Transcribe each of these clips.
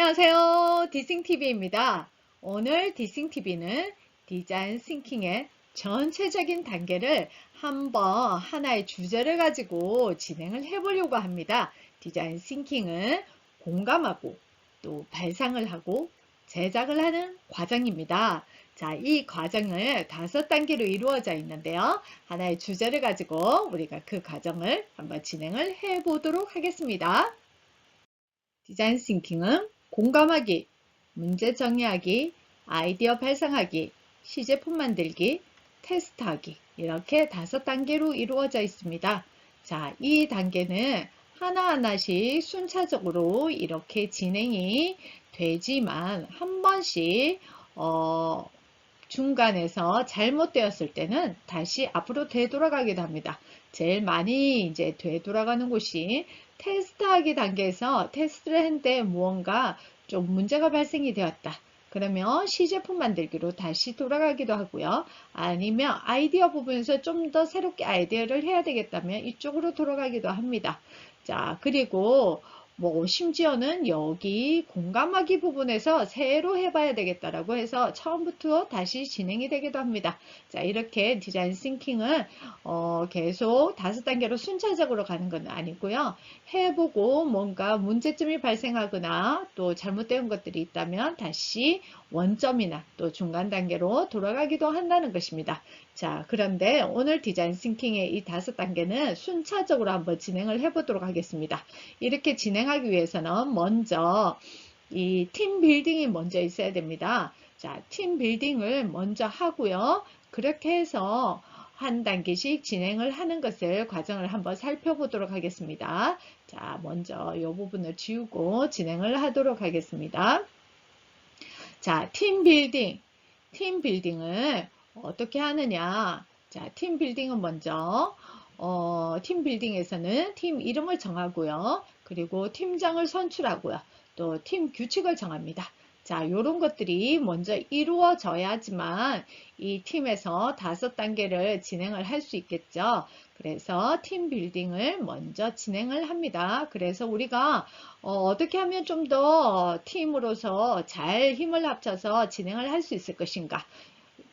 안녕하세요. 디싱TV입니다. 오늘 디싱TV는 디자인 싱킹의 전체적인 단계를 한번 하나의 주제를 가지고 진행을 해보려고 합니다. 디자인 싱킹은 공감하고 또 발상을 하고 제작을 하는 과정입니다. 자, 이 과정을 5단계로 이루어져 있는데요. 하나의 주제를 가지고 우리가 그 과정을 한번 진행을 해보도록 하겠습니다. 디자인 싱킹은 공감하기, 문제 정의하기, 아이디어 발상하기, 시제품 만들기, 테스트하기 이렇게 5단계로 이루어져 있습니다. 자, 이 단계는 하나하나씩 순차적으로 이렇게 진행이 되지만 한 번씩 중간에서 잘못되었을 때는 다시 앞으로 되돌아가기도 합니다. 제일 많이 이제 되돌아가는 곳이 테스트하기 단계에서 테스트를 했는데 무언가 좀 문제가 발생이 되었다. 그러면 시제품 만들기로 다시 돌아가기도 하고요. 아니면 아이디어 부분에서 좀 더 새롭게 아이디어를 해야 되겠다면 이쪽으로 돌아가기도 합니다. 자, 그리고 심지어는 여기 공감하기 부분에서 새로 해봐야 되겠다라고 해서 처음부터 다시 진행이 되기도 합니다. 자, 이렇게 디자인 싱킹은 계속 5단계로 순차적으로 가는 건 아니고요. 해보고 뭔가 문제점이 발생하거나 또 잘못된 것들이 있다면 다시 원점이나 또 중간 단계로 돌아가기도 한다는 것입니다. 자, 그런데 오늘 디자인 싱킹의 이 5단계는 순차적으로 한번 진행을 해보도록 하겠습니다. 이렇게 진행하기 위해서는 먼저 이 팀 빌딩이 먼저 있어야 됩니다. 자, 팀 빌딩을 먼저 하고요. 그렇게 해서 한 단계씩 진행을 하는 것을 과정을 한번 살펴보도록 하겠습니다. 자, 먼저 이 부분을 지우고 진행을 하도록 하겠습니다. 자, 팀 빌딩. 팀 빌딩을 어떻게 하느냐. 자, 팀 빌딩은 먼저 팀 빌딩에서는 팀 이름을 정하고요. 그리고 팀장을 선출하고요. 또 팀 규칙을 정합니다. 자, 이런 것들이 먼저 이루어져야지만 이 팀에서 5단계를 진행을 할 수 있겠죠. 그래서 팀 빌딩을 먼저 진행을 합니다. 그래서 우리가 어떻게 하면 좀 더 팀으로서 잘 힘을 합쳐서 진행을 할 수 있을 것인가.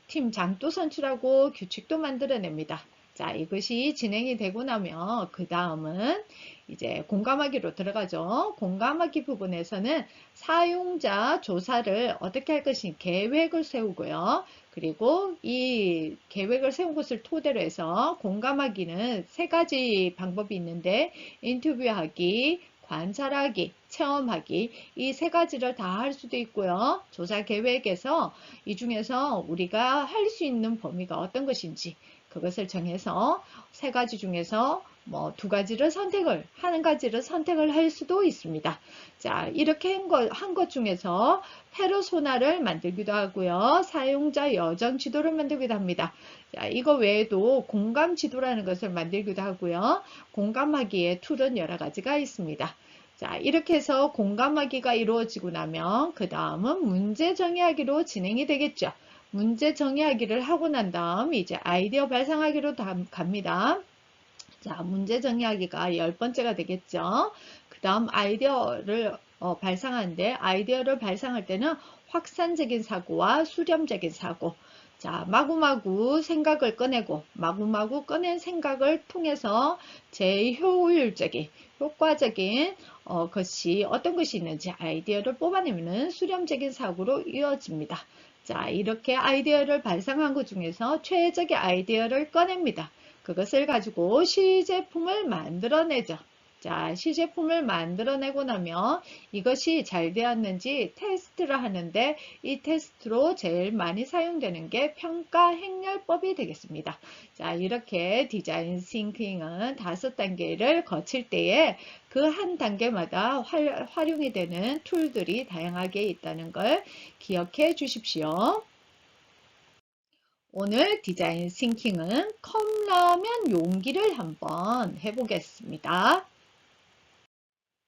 팀장도 선출하고 규칙도 만들어냅니다. 자, 이것이 진행이 되고 나면 그 다음은 이제 공감하기로 들어가죠. 공감하기 부분에서는 사용자 조사를 어떻게 할 것인지 계획을 세우고요. 그리고 이 계획을 세운 것을 토대로 해서 공감하기는 3가지 방법이 있는데 인터뷰하기, 관찰하기, 체험하기 이 3가지를 다 할 수도 있고요. 조사 계획에서 이 중에서 우리가 할 수 있는 범위가 어떤 것인지 그것을 정해서 3가지 중에서 2가지를 선택을, 1가지를 선택을 할 수도 있습니다. 자, 이렇게 한 것 중에서 페르소나를 만들기도 하고요. 사용자 여정 지도를 만들기도 합니다. 자, 이거 외에도 공감 지도라는 것을 만들기도 하고요. 공감하기의 툴은 여러 가지가 있습니다. 자, 이렇게 해서 공감하기가 이루어지고 나면 그 다음은 문제 정의하기로 진행이 되겠죠. 문제 정의하기를 하고 난 다음 이제 아이디어 발상하기로 갑니다. 자, 문제 정의하기가 10번째가 되겠죠. 그 다음 아이디어를 발상하는데 아이디어를 발상할 때는 확산적인 사고와 수렴적인 사고. 자, 마구마구 생각을 꺼내고 마구마구 꺼낸 생각을 통해서 제일 효과적인 것이 어떤 것이 있는지 아이디어를 뽑아내면 수렴적인 사고로 이어집니다. 자, 이렇게 아이디어를 발상한 것 중에서 최적의 아이디어를 꺼냅니다. 그것을 가지고 시제품을 만들어내죠. 자, 시제품을 만들어내고 나면 이것이 잘 되었는지 테스트를 하는데 이 테스트로 제일 많이 사용되는 게 평가 행렬법이 되겠습니다. 자, 이렇게 디자인 싱킹은 5단계를 거칠 때에 그 한 단계마다 활용이 되는 툴들이 다양하게 있다는 걸 기억해 주십시오. 오늘 디자인 싱킹은 컵라면 용기를 한번 해보겠습니다.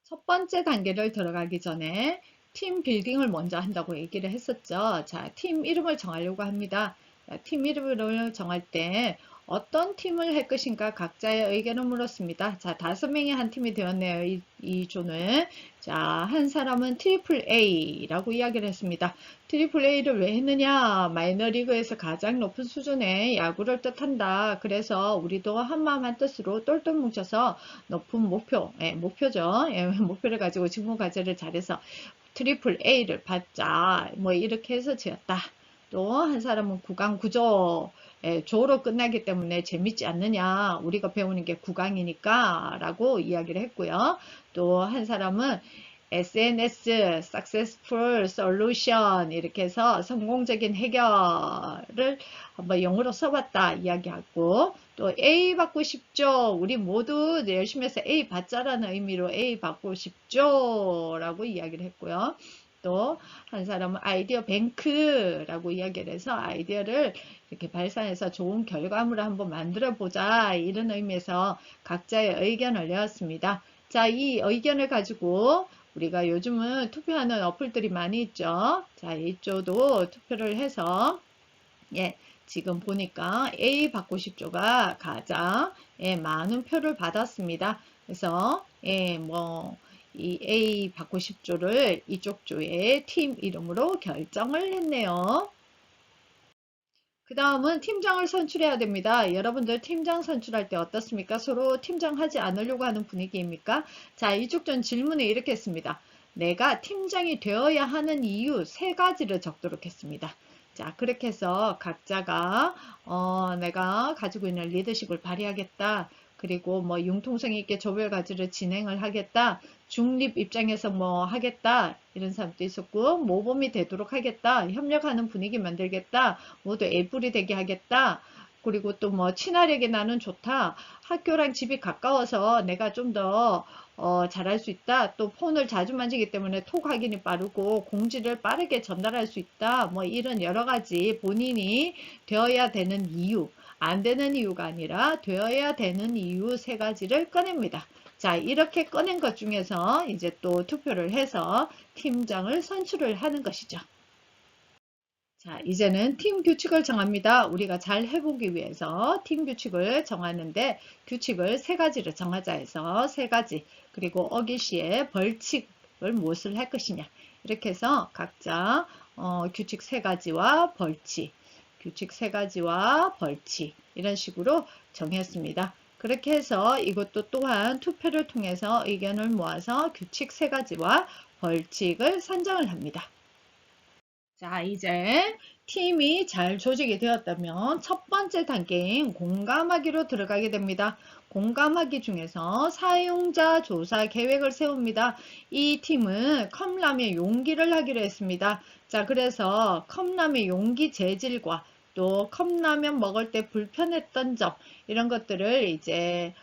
첫 번째 단계를 들어가기 전에 팀 빌딩을 먼저 한다고 얘기를 했었죠. 자, 팀 이름을 정하려고 합니다. 팀 이름을 정할 때 어떤 팀을 할 것인가 각자의 의견을 물었습니다. 자, 5명이 한 팀이 되었네요. 이 조는. 자, 한 사람은 트리플 A라고 이야기를 했습니다. 트리플 A를 왜 했느냐? 마이너리그에서 가장 높은 수준의 야구를 뜻한다. 그래서 우리도 한마음 한뜻으로 똘똘 뭉쳐서 높은 목표, 목표죠. 목표를 가지고 직무 과제를 잘해서 트리플 A를 받자. 뭐 이렇게 해서 지었다. 또 한 사람은 구강 구조, 조로 끝나기 때문에 재밌지 않느냐. 우리가 배우는 게 구강이니까 라고 이야기를 했고요. 또 한 사람은 SNS, Successful Solution 이렇게 해서 성공적인 해결을 한번 영어로 써봤다 이야기하고 또 A 받고 싶죠. 우리 모두 열심히 해서 A 받자라는 의미로 A 받고 싶죠 라고 이야기를 했고요. 또 한 사람은 아이디어 뱅크라고 이야기를 해서 아이디어를 이렇게 발산해서 좋은 결과물을 한번 만들어 보자 이런 의미에서 각자의 의견을 내었습니다. 자, 이 의견을 가지고 우리가 요즘은 투표하는 어플들이 많이 있죠. 자, 이쪽도 투표를 해서 지금 보니까 A 받고 싶조가 가장 많은 표를 받았습니다. 그래서 이 A 받고 싶조를 이쪽 조의 팀 이름으로 결정을 했네요. 그 다음은 팀장을 선출해야 됩니다. 여러분들 팀장 선출할 때 어떻습니까? 서로 팀장하지 않으려고 하는 분위기입니까? 자, 이쪽 전 질문에 이렇게 했습니다. 내가 팀장이 되어야 하는 이유 3가지를 적도록 했습니다. 자, 그렇게 해서 각자가 내가 가지고 있는 리더십을 발휘하겠다. 그리고 뭐 융통성 있게 조별 과제를 진행을 하겠다. 중립 입장에서 뭐 하겠다. 이런 사람도 있었고 모범이 되도록 하겠다. 협력하는 분위기 만들겠다. 모두 애플이 되게 하겠다. 그리고 또 뭐 친화력이 나는 좋다. 학교랑 집이 가까워서 내가 좀 더 잘할 수 있다. 또 폰을 자주 만지기 때문에 톡 확인이 빠르고 공지를 빠르게 전달할 수 있다. 뭐 이런 여러 가지 본인이 되어야 되는 이유, 안 되는 이유가 아니라 되어야 되는 이유 3가지를 꺼냅니다. 자, 이렇게 꺼낸 것 중에서 이제 또 투표를 해서 팀장을 선출을 하는 것이죠. 자, 이제는 팀 규칙을 정합니다. 우리가 잘 해보기 위해서 팀 규칙을 정하는데 규칙을 3가지를 정하자 해서 3가지 그리고 어길 시에 벌칙을 무엇을 할 것이냐 이렇게 해서 각자 규칙 3가지와 벌칙 규칙 3가지와 벌칙 이런 식으로 정했습니다. 그렇게 해서 이것도 또한 투표를 통해서 의견을 모아서 규칙 3가지와 벌칙을 선정을 합니다. 자, 이제 팀이 잘 조직이 되었다면 첫 번째 단계인 공감하기로 들어가게 됩니다. 공감하기 중에서 사용자 조사 계획을 세웁니다. 이 팀은 컵라면 용기를 하기로 했습니다. 자, 그래서 컵라면 용기 재질과 또 컵라면 먹을 때 불편했던 점 이런 것들을 이제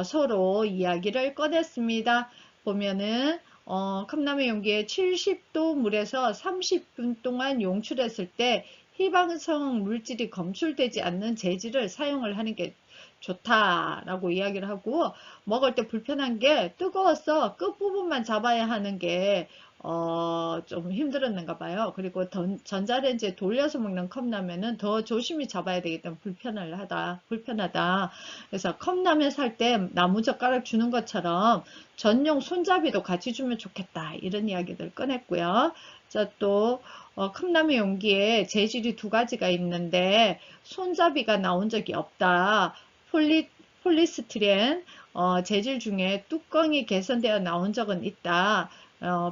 서로 이야기를 꺼냈습니다. 보면은 컵라면 용기에 70도 물에서 30분 동안 용출했을 때 희방성 물질이 검출되지 않는 재질을 사용을 하는 게 좋다라고 이야기를 하고 먹을 때 불편한 게 뜨거워서 끝부분만 잡아야 하는 게 좀 힘들었는가 봐요. 그리고 전자레인지에 돌려서 먹는 컵라면은 더 조심히 잡아야 되기 때문에 불편하다. 그래서 컵라면 살 때 나무젓가락 주는 것처럼 전용 손잡이도 같이 주면 좋겠다. 이런 이야기들 꺼냈고요. 자, 또 컵라면 용기에 재질이 2가지가 있는데 손잡이가 나온 적이 없다. 폴리스티렌 재질 중에 뚜껑이 개선되어 나온 적은 있다.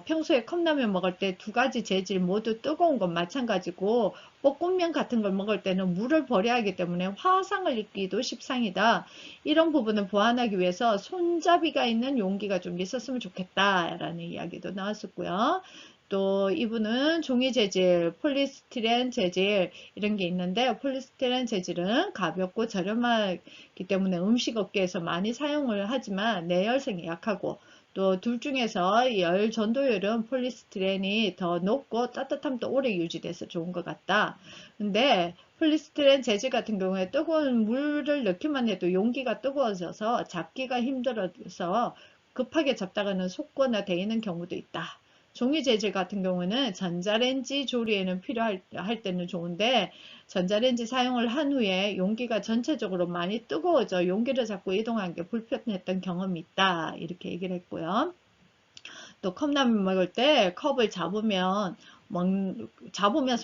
평소에 컵라면 먹을 때 2가지 재질 모두 뜨거운 건 마찬가지고 볶음면 같은 걸 먹을 때는 물을 버려야 하기 때문에 화상을 입기도 십상이다. 이런 부분을 보완하기 위해서 손잡이가 있는 용기가 좀 있었으면 좋겠다라는 이야기도 나왔었고요. 또 이분은 종이 재질, 폴리스티렌 재질 이런 게 있는데 폴리스티렌 재질은 가볍고 저렴하기 때문에 음식 업계에서 많이 사용을 하지만 내열성이 약하고 또 둘 중에서 열 전도율은 폴리스티렌이 더 높고 따뜻함도 오래 유지돼서 좋은 것 같다. 근데 폴리스티렌 재질 같은 경우에 뜨거운 물을 넣기만 해도 용기가 뜨거워져서 잡기가 힘들어서 급하게 잡다가는 속거나 데이는 경우도 있다. 종이 재질 같은 경우는 전자레인지 조리에는 필요할 할 때는 좋은데 전자레인지 사용을 한 후에 용기가 전체적으로 많이 뜨거워져 용기를 잡고 이동하는 게 불편했던 경험이 있다. 이렇게 얘기를 했고요. 또 컵라면 먹을 때 컵을 잡으면서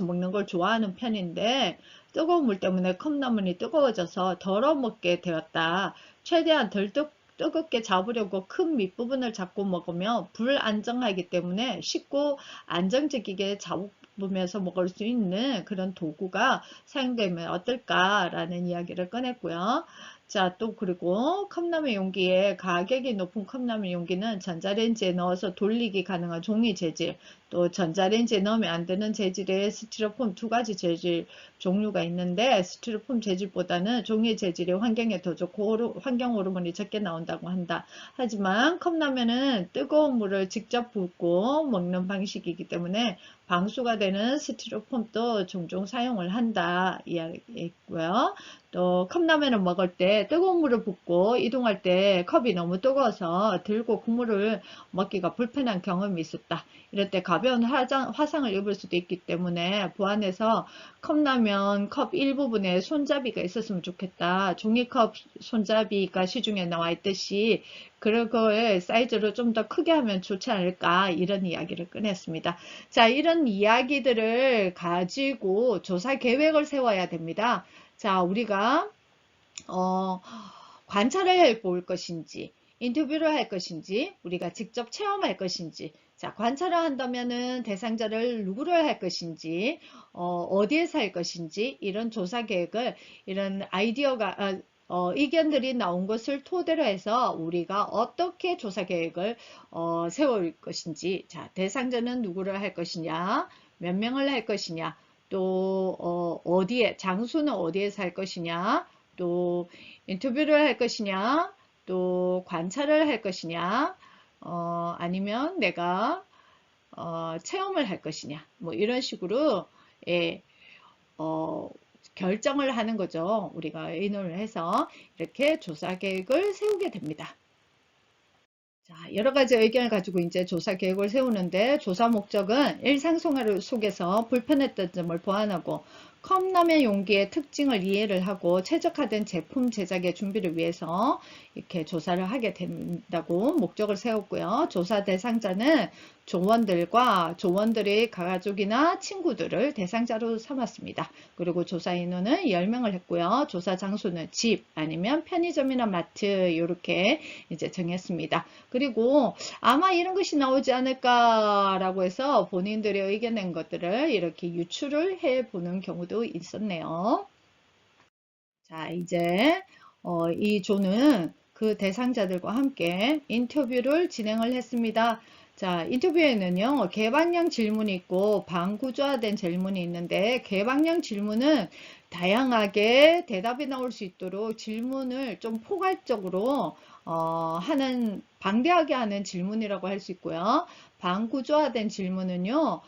먹는 걸 좋아하는 편인데 뜨거운 물 때문에 컵라면이 뜨거워져서 덜어 먹게 되었다. 최대한 덜 뜨겁게 잡으려고 큰 밑부분을 잡고 먹으면 불안정하기 때문에 쉽고 안정적이게 잡으면서 먹을 수 있는 그런 도구가 사용되면 어떨까라는 이야기를 꺼냈고요. 자, 또 그리고 컵라면 용기에 가격이 높은 컵라면 용기는 전자레인지에 넣어서 돌리기 가능한 종이 재질, 또 전자레인지에 넣으면 안 되는 재질의 스티로폼 두 가지 재질 종류가 있는데 스티로폼 재질보다는 종이 재질이 환경에 더 좋고 환경 호르몬이 적게 나온다고 한다. 하지만 컵라면은 뜨거운 물을 직접 붓고 먹는 방식이기 때문에 방수가 되는 스티로폼도 종종 사용을 한다 이야기했고요. 또 컵라면을 먹을 때 뜨거운 물을 붓고 이동할 때 컵이 너무 뜨거워서 들고 국물을 먹기가 불편한 경험이 있었다. 이럴 때 가벼운 화상을 입을 수도 있기 때문에 보안해서 컵라면 컵 일부분에 손잡이가 있었으면 좋겠다. 종이컵 손잡이가 시중에 나와 있듯이 그런 거에 사이즈를 좀 더 크게 하면 좋지 않을까 이런 이야기를 꺼냈습니다. 자, 이런 이야기들을 가지고 조사 계획을 세워야 됩니다. 자, 우리가 관찰을 해볼 것인지 인터뷰를 할 것인지 우리가 직접 체험할 것인지 자, 관찰을 한다면은 대상자를 누구를 할 것인지 어디에서 할 것인지 이런 조사 계획을 이런 아이디어가 의견들이 나온 것을 토대로 해서 우리가 어떻게 조사 계획을 세울 것인지 자, 대상자는 누구를 할 것이냐 몇 명을 할 것이냐 또 어디에 장소는 어디에서 할 것이냐 또 인터뷰를 할 것이냐 또 관찰을 할 것이냐 아니면 내가 체험을 할 것이냐 뭐 이런 식으로 예, 결정을 하는 거죠. 우리가 의논을 해서 이렇게 조사 계획을 세우게 됩니다. 자, 여러 가지 의견을 가지고 이제 조사 계획을 세우는데 조사 목적은 일상생활 속에서 불편했던 점을 보완하고 컵라면 용기의 특징을 이해를 하고 최적화된 제품 제작의 준비를 위해서 이렇게 조사를 하게 된다고 목적을 세웠고요. 조사 대상자는 조원들과 조원들의 가족이나 친구들을 대상자로 삼았습니다. 그리고 조사 인원은 10명을 했고요. 조사 장소는 집 아니면 편의점이나 마트 이렇게 이제 정했습니다. 그리고 아마 이런 것이 나오지 않을까라고 해서 본인들이 의견 낸 것들을 이렇게 유출을 해보는 경우도 있었네요. 자, 이제 이 조는 그 대상자들과 함께 인터뷰를 진행을 했습니다. 자, 인터뷰에는요, 개방형 질문이 있고 반구조화된 질문이 있는데 개방형 질문은 다양하게 대답이 나올 수 있도록 질문을 좀 포괄적으로 방대하게 하는 질문이라고 할 수 있고요. 반구조화된 질문은요,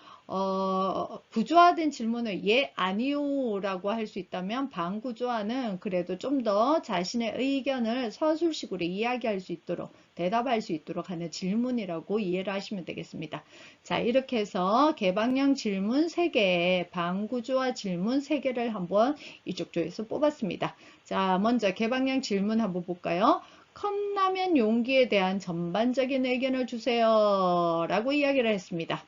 구조화된 질문을 예, 아니요 라고 할 수 있다면 반구조화는 그래도 좀 더 자신의 의견을 서술식으로 이야기할 수 있도록 대답할 수 있도록 하는 질문이라고 이해를 하시면 되겠습니다. 자, 이렇게 해서 개방형 질문 3개, 반구조화 질문 3개를 한번 이쪽 조에서 뽑았습니다. 자, 먼저 개방형 질문 한번 볼까요? 컵라면 용기에 대한 전반적인 의견을 주세요 라고 이야기를 했습니다.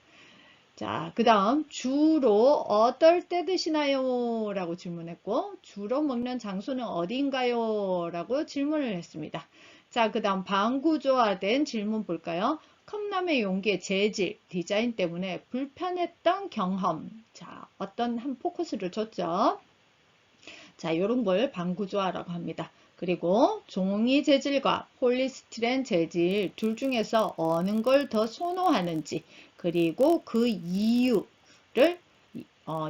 자, 그 다음 주로 어떨 때 드시나요? 라고 질문했고 주로 먹는 장소는 어디인가요? 라고 질문을 했습니다. 자, 그 다음 반구조화된 질문 볼까요? 컵라면 용기의 재질, 디자인 때문에 불편했던 경험. 자, 어떤 한 포커스를 줬죠. 자, 이런 걸 반구조화라고 합니다. 그리고 종이 재질과 폴리스티렌 재질 둘 중에서 어느 걸 더 선호하는지 그리고 그 이유를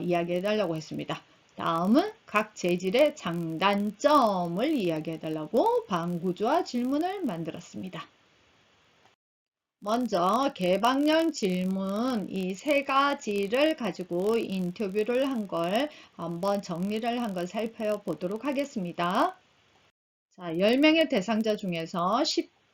이야기해 달라고 했습니다. 다음은 각 재질의 장단점을 이야기해 달라고 반구조화 질문을 만들었습니다. 먼저 개방형 질문 이 3가지를 가지고 인터뷰를 한 걸 한번 정리를 한 걸 살펴보도록 하겠습니다. 자, 10명의 대상자 중에서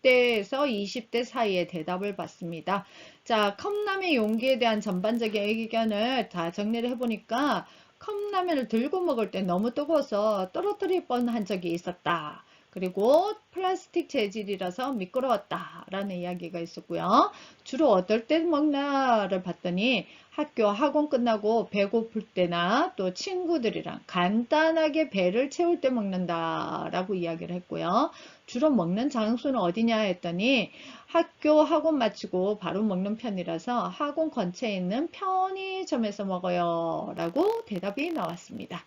10대에서 20대 사이의 대답을 받습니다. 자, 컵라면 용기에 대한 전반적인 의견을 다 정리를 해보니까 컵라면을 들고 먹을 때 너무 뜨거워서 떨어뜨릴 뻔한 적이 있었다. 그리고 플라스틱 재질이라서 미끄러웠다 라는 이야기가 있었고요. 주로 어떨 때 먹나를 봤더니 학교 학원 끝나고 배고플 때나 또 친구들이랑 간단하게 배를 채울 때 먹는다 라고 이야기를 했고요. 주로 먹는 장소는 어디냐 했더니 학교 학원 마치고 바로 먹는 편이라서 학원 근처에 있는 편의점에서 먹어요 라고 대답이 나왔습니다.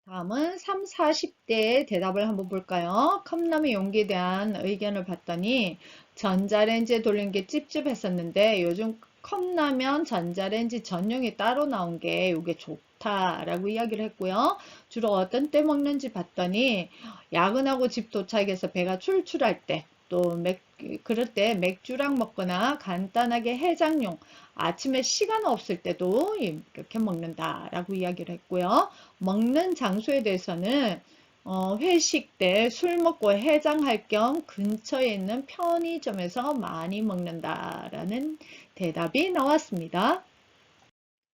다음은 3, 40대의 대답을 한번 볼까요? 컵라면 용기에 대한 의견을 봤더니 전자레인지에 돌린 게 찝찝했었는데 요즘 컵라면 전자레인지 전용이 따로 나온 게 이게 좋다라고 이야기를 했고요. 주로 어떤 때 먹는지 봤더니 야근하고 집 도착해서 배가 출출할 때 또 그럴 때 맥주랑 먹거나 간단하게 해장용 아침에 시간 없을 때도 이렇게 먹는다라고 이야기를 했고요. 먹는 장소에 대해서는 회식 때 술 먹고 해장할 겸 근처에 있는 편의점에서 많이 먹는다라는 대답이 나왔습니다.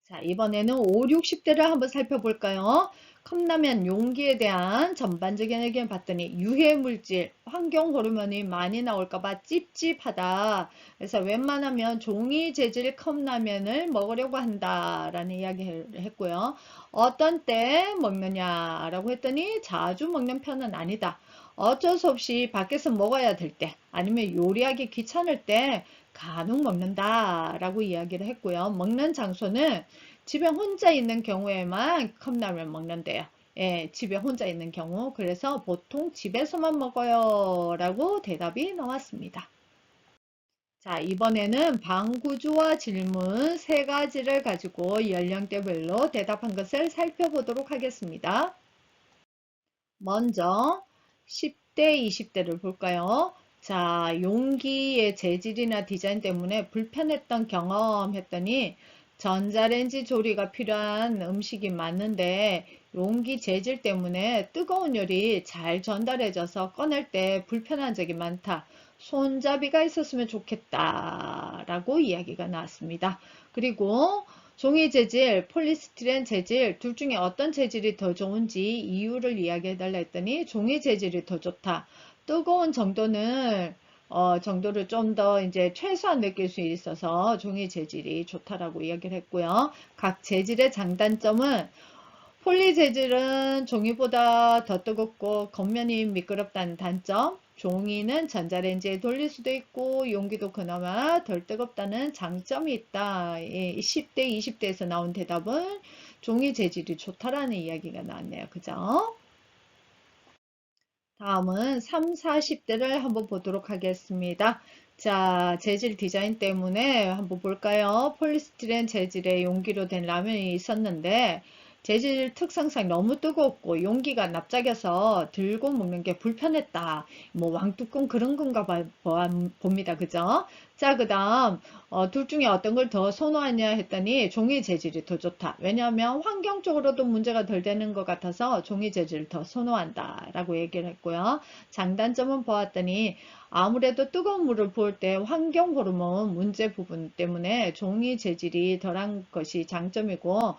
자, 이번에는 5, 60대를 한번 살펴볼까요? 컵라면 용기에 대한 전반적인 의견을 봤더니 유해물질, 환경 호르몬이 많이 나올까봐 찝찝하다. 그래서 웬만하면 종이 재질 컵라면을 먹으려고 한다라는 이야기를 했고요. 어떤 때 먹느냐라고 했더니 자주 먹는 편은 아니다. 어쩔 수 없이 밖에서 먹어야 될 때, 아니면 요리하기 귀찮을 때 간혹 먹는다라고 이야기를 했고요. 먹는 장소는 집에 혼자 있는 경우에만 컵라면 먹는데요. 예, 집에 혼자 있는 경우. 그래서 보통 집에서만 먹어요. 라고 대답이 나왔습니다. 자, 이번에는 방구조와 질문 세 가지를 가지고 연령대별로 대답한 것을 살펴보도록 하겠습니다. 먼저 10대, 20대를 볼까요? 자, 용기의 재질이나 디자인 때문에 불편했던 경험 했더니 전자레인지 조리가 필요한 음식이 많은데 용기 재질 때문에 뜨거운 요리 잘 전달해져서 꺼낼 때 불편한 적이 많다. 손잡이가 있었으면 좋겠다. 라고 이야기가 나왔습니다. 그리고 종이 재질, 폴리스티렌 재질 둘 중에 어떤 재질이 더 좋은지 이유를 이야기해달라 했더니 종이 재질이 더 좋다. 뜨거운 정도를 좀 더 이제 최소한 느낄 수 있어서 종이 재질이 좋다라고 이야기를 했고요. 각 재질의 장단점은 폴리 재질은 종이보다 더 뜨겁고 겉면이 미끄럽다는 단점, 종이는 전자레인지에 돌릴 수도 있고 용기도 그나마 덜 뜨겁다는 장점이 있다. 10대, 20대에서 나온 대답은 종이 재질이 좋다라는 이야기가 나왔네요. 그죠? 다음은 3, 40대를 한번 보도록 하겠습니다. 자, 재질 디자인 때문에 한번 볼까요? 폴리스티렌 재질의 용기로 된 라면이 있었는데 재질 특성상 너무 뜨겁고 용기가 납작해서 들고 먹는 게 불편했다. 뭐 왕뚜껑 그런 건가 봅니다. 그죠? 자, 그 다음 둘 중에 어떤 걸 더 선호하냐 했더니 종이 재질이 더 좋다. 왜냐하면 환경적으로도 문제가 덜 되는 것 같아서 종이 재질을 더 선호한다 라고 얘기를 했고요. 장단점은 보았더니 아무래도 뜨거운 물을 부을 때 환경 호르몬 문제 부분 때문에 종이 재질이 덜한 것이 장점이고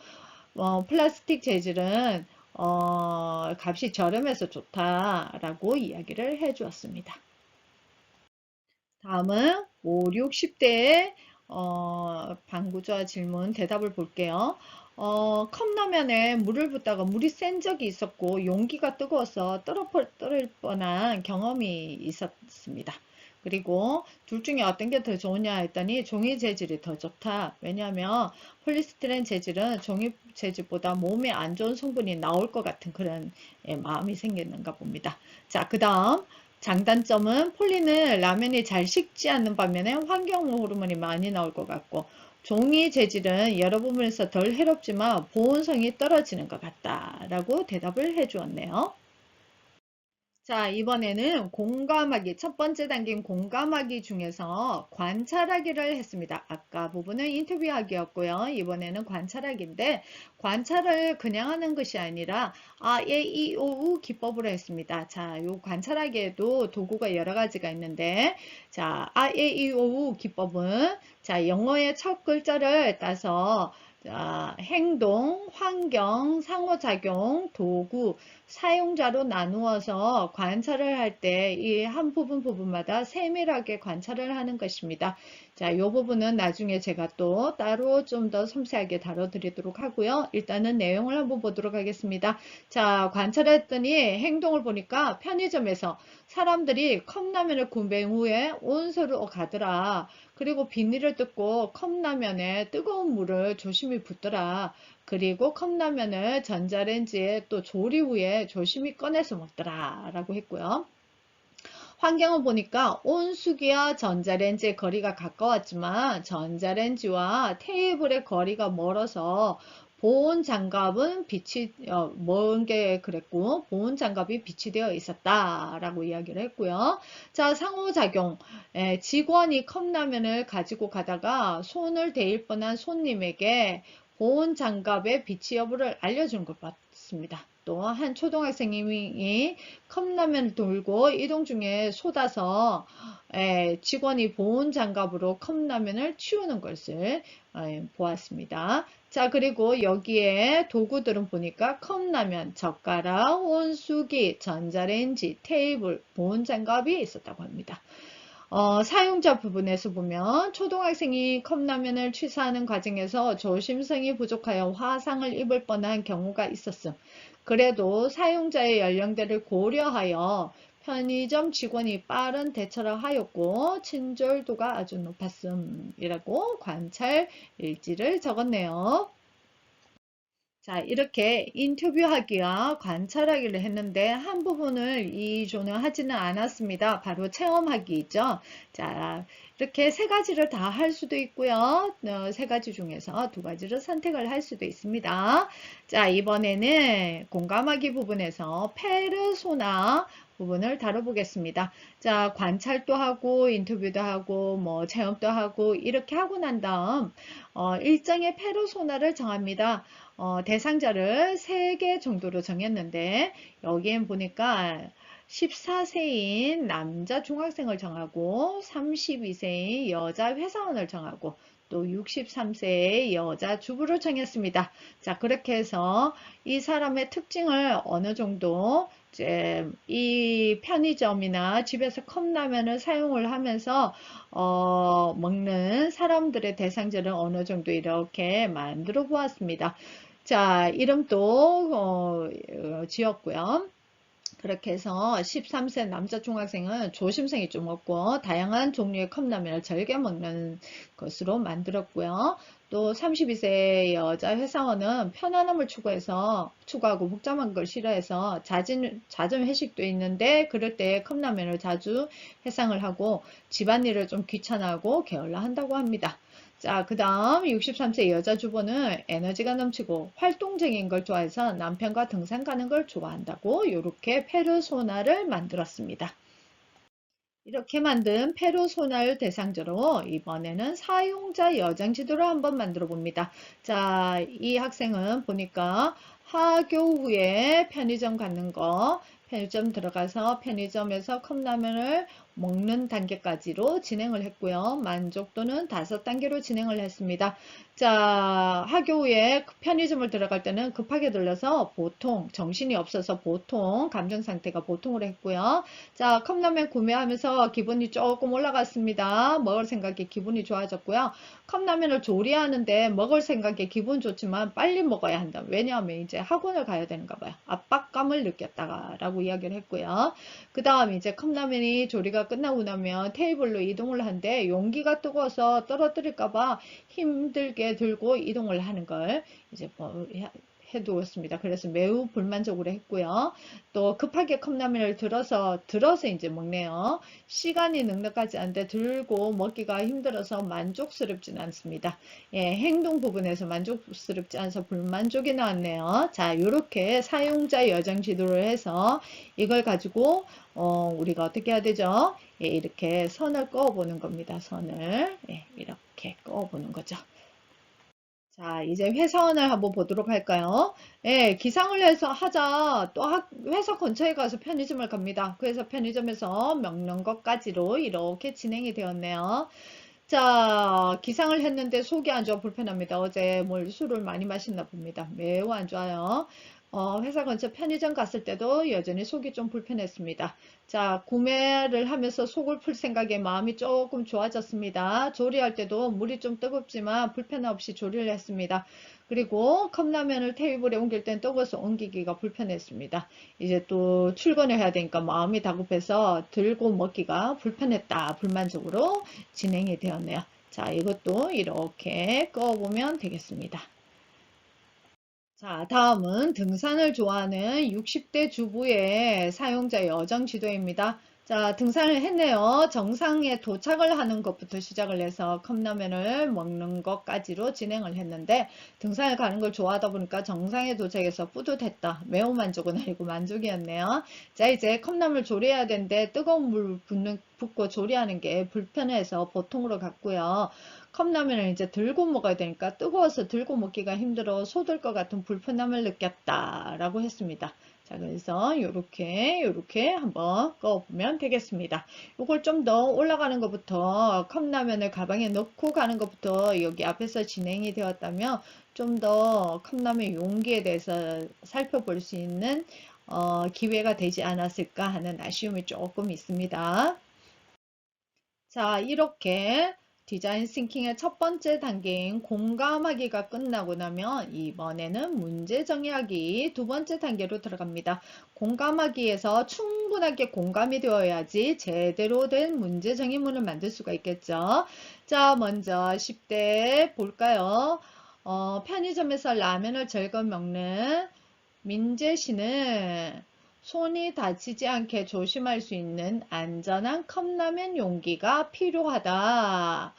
플라스틱 재질은 값이 저렴해서 좋다라고 이야기를 해 주었습니다. 다음은 5, 60대의 방구조와 질문 대답을 볼게요. 컵라면에 물을 붓다가 물이 센 적이 있었고 용기가 뜨거워서 떨어질 뻔한 경험이 있었습니다. 그리고 둘 중에 어떤 게 더 좋으냐 했더니 종이 재질이 더 좋다. 왜냐하면 폴리스티렌 재질은 종이 재질보다 몸에 안 좋은 성분이 나올 것 같은 그런 마음이 생기는가 봅니다. 자, 그 다음 장단점은 폴리는 라면이 잘 식지 않는 반면에 환경 호르몬이 많이 나올 것 같고 종이 재질은 여러 부분에서 덜 해롭지만 보온성이 떨어지는 것 같다라고 대답을 해 주었네요. 자, 이번에는 공감하기, 첫 번째 단계인 공감하기 중에서 관찰하기를 했습니다. 아까 부분은 인터뷰하기였고요. 이번에는 관찰하기인데, 관찰을 그냥 하는 것이 아니라 아, 예, 이, 오, 우 기법으로 했습니다. 자, 요 관찰하기에도 도구가 여러 가지가 있는데, 자, 아, 예, 이, 오, 우 기법은 자, 영어의 첫 글자를 따서 자, 행동, 환경, 상호작용, 도구, 사용자로 나누어서 관찰을 할 때 이 한 부분마다 세밀하게 관찰을 하는 것입니다. 자, 이 부분은 나중에 제가 또 따로 좀 더 섬세하게 다뤄드리도록 하고요. 일단은 내용을 한번 보도록 하겠습니다. 자, 관찰했더니 행동을 보니까 편의점에서 사람들이 컵라면을 구매 후에 온수로 가더라. 그리고 비닐을 뜯고 컵라면에 뜨거운 물을 조심히 붓더라. 그리고 컵라면을 전자레인지에 또 조리 후에 조심히 꺼내서 먹더라 라고 했고요. 환경을 보니까 온수기와 전자레인지의 거리가 가까웠지만 전자레인지와 테이블의 거리가 멀어서 보온 장갑은 먼 게 그랬고 보온 장갑이 비치되어 있었다라고 이야기를 했고요. 자, 상호작용. 직원이 컵라면을 가지고 가다가 손을 대일 뻔한 손님에게 보온 장갑의 비치 여부를 알려준 것 같습니다. 또 한 초등학생이 컵라면을 돌고 이동 중에 쏟아서 직원이 보온 장갑으로 컵라면을 치우는 것을 보았습니다. 자, 그리고 여기에 도구들은 보니까 컵라면, 젓가락, 온수기, 전자레인지, 테이블, 보온 장갑이 있었다고 합니다. 사용자 부분에서 보면 초등학생이 컵라면을 취사하는 과정에서 조심성이 부족하여 화상을 입을 뻔한 경우가 있었음. 그래도 사용자의 연령대를 고려하여 편의점 직원이 빠른 대처를 하였고 친절도가 아주 높았음이라고 관찰 일지를 적었네요. 자, 이렇게 인터뷰하기와 관찰하기를 했는데 한 부분을 이조는 하지는 않았습니다. 바로 체험하기 있죠. 자, 이렇게 세 가지를 다 할 수도 있고요. 세 가지 중에서 두 가지를 선택을 할 수도 있습니다. 자, 이번에는 공감하기 부분에서 페르소나 부분을 다뤄보겠습니다. 자, 관찰도 하고 인터뷰도 하고 뭐 체험도 하고 이렇게 하고 난 다음 일정의 페르소나를 정합니다. 대상자를 3개 정도로 정했는데 여기엔 보니까 14세인 남자 중학생을 정하고 32세인 여자 회사원을 정하고 또 63세의 여자 주부를 정했습니다. 자, 그렇게 해서 이 사람의 특징을 어느 정도 이제 이 편의점이나 집에서 컵라면을 사용을 하면서 먹는 사람들의 대상자를 어느 정도 이렇게 만들어 보았습니다. 자, 이름도 지었고요. 그렇게 해서 13세 남자 중학생은 조심성이 좀 없고 다양한 종류의 컵라면을 즐겨 먹는 것으로 만들었고요. 또 32세 여자 회사원은 편안함을 추구하고 복잡한 걸 싫어해서 잦은 회식도 있는데 그럴 때 컵라면을 자주 해상을 하고 집안일을 좀 귀찮아하고 게을러 한다고 합니다. 자, 그 다음 63세 여자 주부는 에너지가 넘치고 활동적인 걸 좋아해서 남편과 등산 가는 걸 좋아한다고 이렇게 페르소나를 만들었습니다. 이렇게 만든 페르소나를 대상자로 이번에는 사용자 여정 지도를 한번 만들어 봅니다. 자, 이 학생은 보니까 하교 후에 편의점 가는 거, 편의점 들어가서 편의점에서 컵라면을 먹는 단계까지로 진행을 했고요. 만족도는 5단계로 진행을 했습니다. 자, 하교 후에 편의점을 들어갈 때는 급하게 들려서 보통, 정신이 없어서 보통, 감정 상태가 보통으로 했고요. 자, 컵라면 구매하면서 기분이 조금 올라갔습니다. 먹을 생각에 기분이 좋아졌고요. 컵라면을 조리하는데 먹을 생각에 기분 좋지만 빨리 먹어야 한다. 왜냐하면 이제 학원을 가야 되는가 봐요. 압박감을 느꼈다라고 이야기를 했고요. 그 다음 이제 컵라면이 조리가 끝나고 나면 테이블로 이동을 하는데 용기가 뜨거워서 떨어뜨릴까봐 힘들게 들고 이동을 하는 걸 이제 해두었습니다. 그래서 매우 불만족으로 했고요. 또 급하게 컵라면을 들어서 이제 먹네요. 시간이 넉넉하지 않은데 들고 먹기가 힘들어서 만족스럽진 않습니다. 예, 행동 부분에서 만족스럽지 않아서 불만족이 나왔네요. 자, 이렇게 사용자 여정 지도를 해서 이걸 가지고 우리가 어떻게 해야 되죠? 예, 이렇게 선을 그어보는 겁니다. 선을 예, 이렇게 그어보는 거죠. 자, 이제 회사원을 한번 보도록 할까요? 예, 기상을 해서 하자. 또 회사 근처에 가서 편의점을 갑니다. 그래서 편의점에서 먹는 것까지로 이렇게 진행이 되었네요. 자, 기상을 했는데 속이 안 좋아 불편합니다. 어제 술을 많이 마셨나 봅니다. 매우 안 좋아요. 회사 근처 편의점 갔을 때도 여전히 속이 좀 불편했습니다. 자, 구매를 하면서 속을 풀 생각에 마음이 조금 좋아졌습니다. 조리할 때도 물이 좀 뜨겁지만 불편 없이 조리를 했습니다. 그리고 컵라면을 테이블에 옮길 땐 뜨거워서 옮기기가 불편했습니다. 이제 또 출근을 해야 되니까 마음이 다급해서 들고 먹기가 불편했다. 불만족으로 진행이 되었네요. 자, 이것도 이렇게 꺼보면 되겠습니다. 자, 다음은 등산을 좋아하는 60대 주부의 사용자 여정 지도입니다. 자, 등산을 했네요. 정상에 도착을 하는 것부터 시작을 해서 컵라면을 먹는 것까지로 진행을 했는데 등산을 가는 걸 좋아하다 보니까 정상에 도착해서 뿌듯했다. 매우 만족은 아니고 만족이었네요. 자, 이제 컵라면을 조리해야 되는데 뜨거운 물 붓고 조리하는 게 불편해서 보통으로 갔고요. 컵라면을 이제 들고 먹어야 되니까 뜨거워서 들고 먹기가 힘들어 쏟을 것 같은 불편함을 느꼈다라고 했습니다. 자, 그래서 요렇게 한번 꺼보면 되겠습니다. 이걸 좀 더 올라가는 것부터 컵라면을 가방에 넣고 가는 것부터 여기 앞에서 진행이 되었다면 좀 더 컵라면 용기에 대해서 살펴볼 수 있는 기회가 되지 않았을까 하는 아쉬움이 조금 있습니다. 자, 이렇게 디자인 싱킹의 첫 번째 단계인 공감하기가 끝나고 나면 이번에는 문제 정의하기 두 번째 단계로 들어갑니다. 공감하기에서 충분하게 공감이 되어야지 제대로 된 문제 정의문을 만들 수가 있겠죠. 자, 먼저 10대 볼까요? 편의점에서 라면을 즐겨 먹는 민재 씨는 손이 다치지 않게 조심할 수 있는 안전한 컵라면 용기가 필요하다.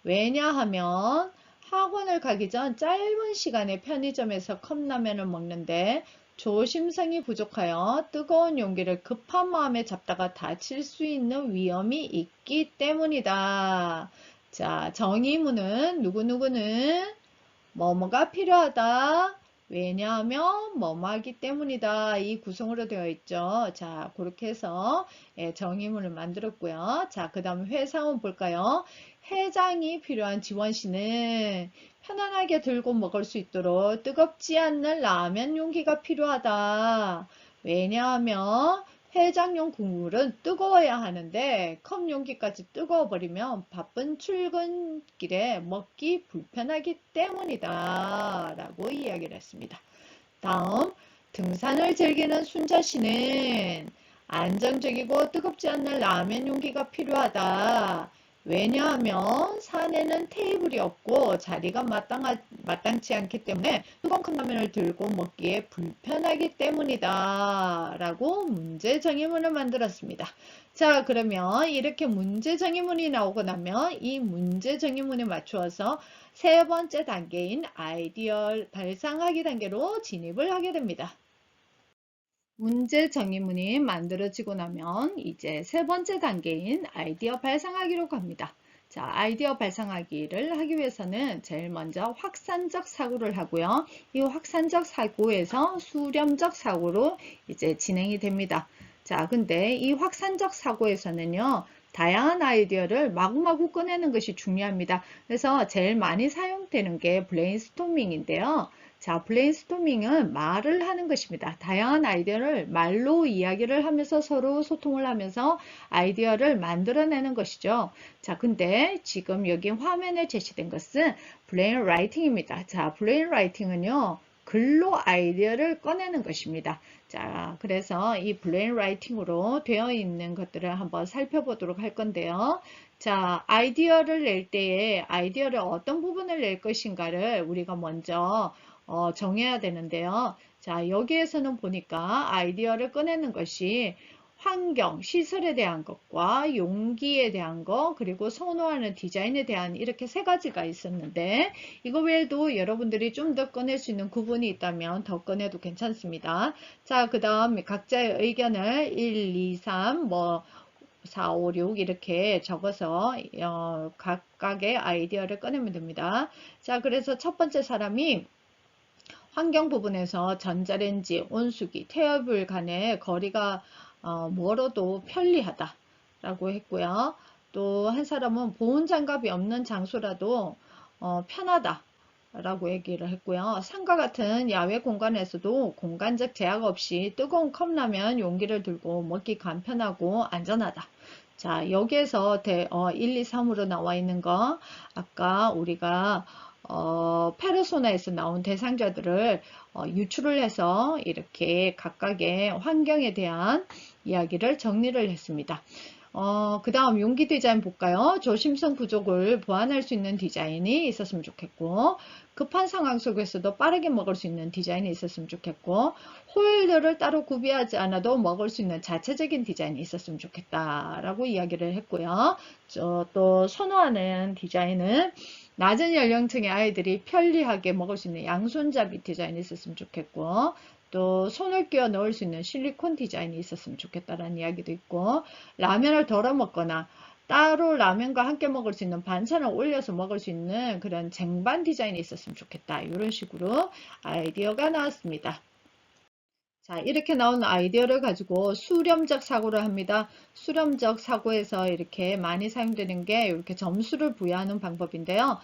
왜냐하면 학원을 가기 전 짧은 시간에 편의점에서 컵라면을 먹는데 조심성이 부족하여 뜨거운 용기를 급한 마음에 잡다가 다칠 수 있는 위험이 있기 때문이다. 자, 정의문은 누구누구는 뭐뭐가 필요하다. 왜냐하면 뭐뭐 하기 때문이다. 이 구성으로 되어 있죠. 자, 그렇게 해서 정의문을 만들었고요. 자, 그 다음 회사원 볼까요? 해장이 필요한 지원씨는 편안하게 들고 먹을 수 있도록 뜨겁지 않는 라면 용기가 필요하다. 왜냐하면 해장용 국물은 뜨거워야 하는데 컵 용기까지 뜨거워버리면 바쁜 출근길에 먹기 불편하기 때문이다 라고 이야기를 했습니다. 다음 등산을 즐기는 순자 씨는 안정적이고 뜨겁지 않는 라면 용기가 필요하다. 왜냐하면 산에는 테이블이 없고 자리가 마땅치 않기 때문에 뜨거운 컵라면을 들고 먹기에 불편하기 때문이다. 라고 문제 정의문을 만들었습니다. 자, 그러면 이렇게 문제 정의문이 나오고 나면 이 문제 정의문에 맞추어서 세 번째 단계인 아이디어 발상하기 단계로 진입을 하게 됩니다. 문제 정의문이 만들어지고 나면 이제 세 번째 단계인 아이디어 발상하기로 갑니다. 자, 아이디어 발상하기를 하기 위해서는 제일 먼저 확산적 사고를 하고요. 이 확산적 사고에서 수렴적 사고로 이제 진행이 됩니다. 자, 근데 이 확산적 사고에서는요, 다양한 아이디어를 마구마구 꺼내는 것이 중요합니다. 그래서 제일 많이 사용되는 게 브레인스토밍인데요. 자, 브레인스토밍은 말을 하는 것입니다. 다양한 아이디어를 말로 이야기를 하면서 서로 소통을 하면서 아이디어를 만들어내는 것이죠. 자, 근데 지금 여기 화면에 제시된 것은 브레인 라이팅입니다. 자, 브레인 라이팅은요, 글로 아이디어를 꺼내는 것입니다. 자, 그래서 이 브레인 라이팅으로 되어 있는 것들을 한번 살펴보도록 할 건데요. 자, 아이디어를 낼 때에 아이디어를 어떤 부분을 낼 것인가를 우리가 먼저 정해야 되는데요. 자, 여기에서는 보니까 아이디어를 꺼내는 것이 환경, 시설에 대한 것과 용기에 대한 것, 그리고 선호하는 디자인에 대한 이렇게 세 가지가 있었는데 이거 외에도 여러분들이 좀 더 꺼낼 수 있는 구분이 있다면 더 꺼내도 괜찮습니다. 자, 그 다음 각자의 의견을 1, 2, 3, 4, 5, 6 이렇게 적어서 각각의 아이디어를 꺼내면 됩니다. 자, 그래서 첫 번째 사람이 환경 부분에서 전자레인지, 온수기, 태엽을 간의 거리가 멀어도 편리하다 라고 했고요. 또 한 사람은 보온 장갑이 없는 장소라도 편하다 라고 얘기를 했고요. 산과 같은 야외 공간에서도 공간적 제약 없이 뜨거운 컵라면 용기를 들고 먹기 간편하고 안전하다. 자, 여기에서 1, 2, 3으로 나와 있는 거 아까 우리가 페르소나에서 나온 대상자들을 유출을 해서 이렇게 각각의 환경에 대한 이야기를 정리를 했습니다. 그 다음 용기 디자인 볼까요? 조심성 부족을 보완할 수 있는 디자인이 있었으면 좋겠고, 급한 상황 속에서도 빠르게 먹을 수 있는 디자인이 있었으면 좋겠고, 홀더를 따로 구비하지 않아도 먹을 수 있는 자체적인 디자인이 있었으면 좋겠다라고 이야기를 했고요. 또 선호하는 디자인은 낮은 연령층의 아이들이 편리하게 먹을 수 있는 양손잡이 디자인이 있었으면 좋겠고, 또 손을 끼워 넣을 수 있는 실리콘 디자인이 있었으면 좋겠다라는 이야기도 있고, 라면을 덜어 먹거나 따로 라면과 함께 먹을 수 있는 반찬을 올려서 먹을 수 있는 그런 쟁반 디자인이 있었으면 좋겠다. 이런 식으로 아이디어가 나왔습니다. 자, 이렇게 나온 아이디어를 가지고 수렴적 사고를 합니다. 수렴적 사고에서 이렇게 많이 사용되는 게 이렇게 점수를 부여하는 방법인데요.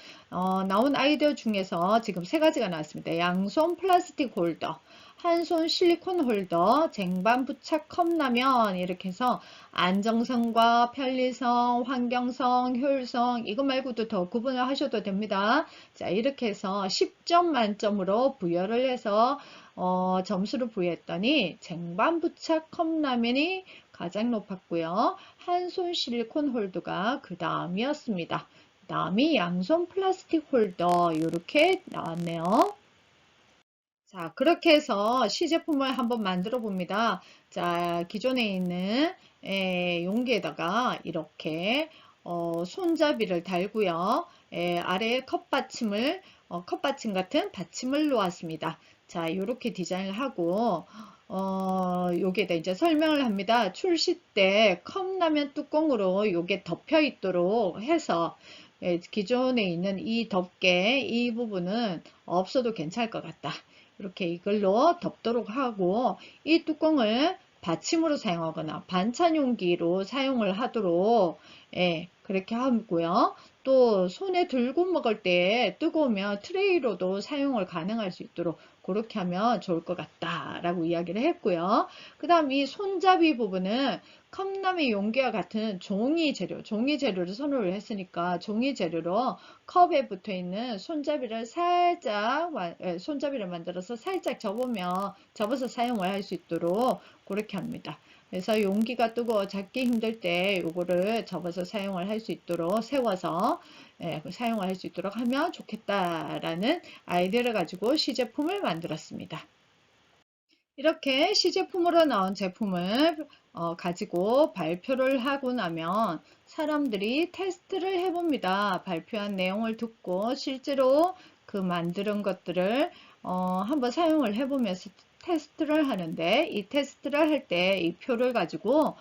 나온 아이디어 중에서 지금 세 가지가 나왔습니다. 양손 플라스틱 홀더, 한 손 실리콘 홀더, 쟁반 부착 컵라면 이렇게 해서 안정성과 편리성, 환경성, 효율성 이거 말고도 더 구분을 하셔도 됩니다. 자, 이렇게 해서 10점 만점으로 부여를 해서 점수를 부여했더니 쟁반 부착 컵라면이 가장 높았고요. 한 손 실리콘 홀더가 그 다음이었습니다. 그 다음이 양손 플라스틱 홀더 이렇게 나왔네요. 자, 그렇게 해서 시제품을 한번 만들어 봅니다. 자, 기존에 있는 용기에다가 이렇게 손잡이를 달고요. 아래에 컵받침 같은 받침을 놓았습니다. 자, 이렇게 디자인을 하고 여기에다 이제 설명을 합니다. 출시 때 컵라면 뚜껑으로 요게 덮여 있도록 해서 기존에 있는 이 덮개 이 부분은 없어도 괜찮을 것 같다. 이렇게 이걸로 덮도록 하고 이 뚜껑을 받침으로 사용하거나 반찬 용기로 사용을 하도록 그렇게 하고요. 또 손에 들고 먹을 때 뜨거우면 트레이로도 사용을 가능할 수 있도록 그렇게 하면 좋을 것 같다라고 이야기를 했고요. 그 다음 이 손잡이 부분은 컵라면 용기와 같은 종이 재료를 선호를 했으니까 종이 재료로 컵에 붙어 있는 손잡이를 손잡이를 만들어서 살짝 접어서 사용을 할 수 있도록 그렇게 합니다. 그래서 용기가 뜨거워 잡기 힘들 때 이거를 접어서 사용을 할 수 있도록 세워서 사용을 할 수 있도록 하면 좋겠다라는 아이디어를 가지고 시제품을 만들었습니다. 이렇게 시제품으로 나온 제품을 가지고 발표를 하고 나면 사람들이 테스트를 해봅니다. 발표한 내용을 듣고 실제로 그 만드는 것들을 한번 사용을 해보면서 테스트를 하는데 이 테스트를 할 때 이 표를 가지고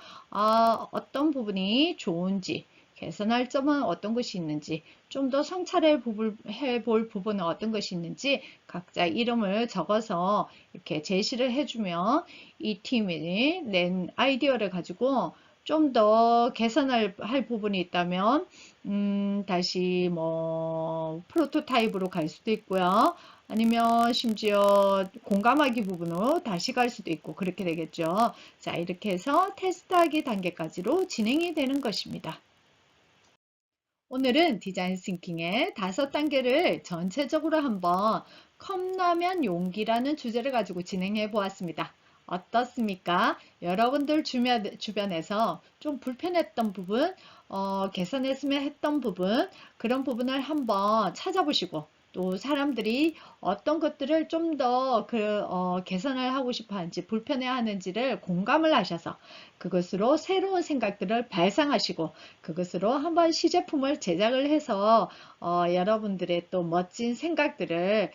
어떤 부분이 좋은지 개선할 점은 어떤 것이 있는지 좀 더 성찰해 볼 부분은 어떤 것이 있는지 각자 이름을 적어서 이렇게 제시를 해주면 이 팀이 낸 아이디어를 가지고 좀 더 개선할 부분이 있다면 다시 뭐 프로토타입으로 갈 수도 있고요. 아니면 심지어 공감하기 부분으로 다시 갈 수도 있고 그렇게 되겠죠. 자, 이렇게 해서 테스트하기 단계까지로 진행이 되는 것입니다. 오늘은 디자인 싱킹의 5단계를 전체적으로 한번 컵라면 용기라는 주제를 가지고 진행해 보았습니다. 어떻습니까? 여러분들 주변에서 좀 불편했던 부분, 개선했으면 했던 부분, 그런 부분을 한번 찾아보시고 또 사람들이 어떤 것들을 좀 더 개선을 하고 싶어 하는지 불편해 하는지를 공감을 하셔서 그것으로 새로운 생각들을 발상하시고 그것으로 한번 시제품을 제작을 해서 여러분들의 또 멋진 생각들을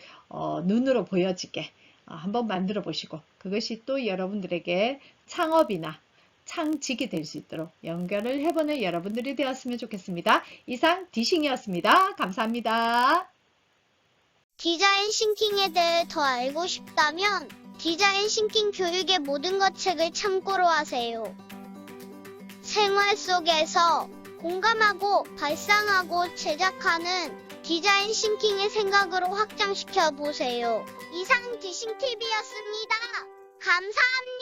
눈으로 보여지게 한번 만들어 보시고 그것이 또 여러분들에게 창업이나 창직이 될 수 있도록 연결을 해보는 여러분들이 되었으면 좋겠습니다. 이상 디싱이었습니다. 감사합니다. 디자인 싱킹에 대해 더 알고 싶다면 디자인 싱킹 교육의 모든 것 책을 참고로 하세요. 생활 속에서 공감하고 발상하고 제작하는 디자인 싱킹의 생각으로 확장시켜 보세요. 이상 디싱TV였습니다. 감사합니다.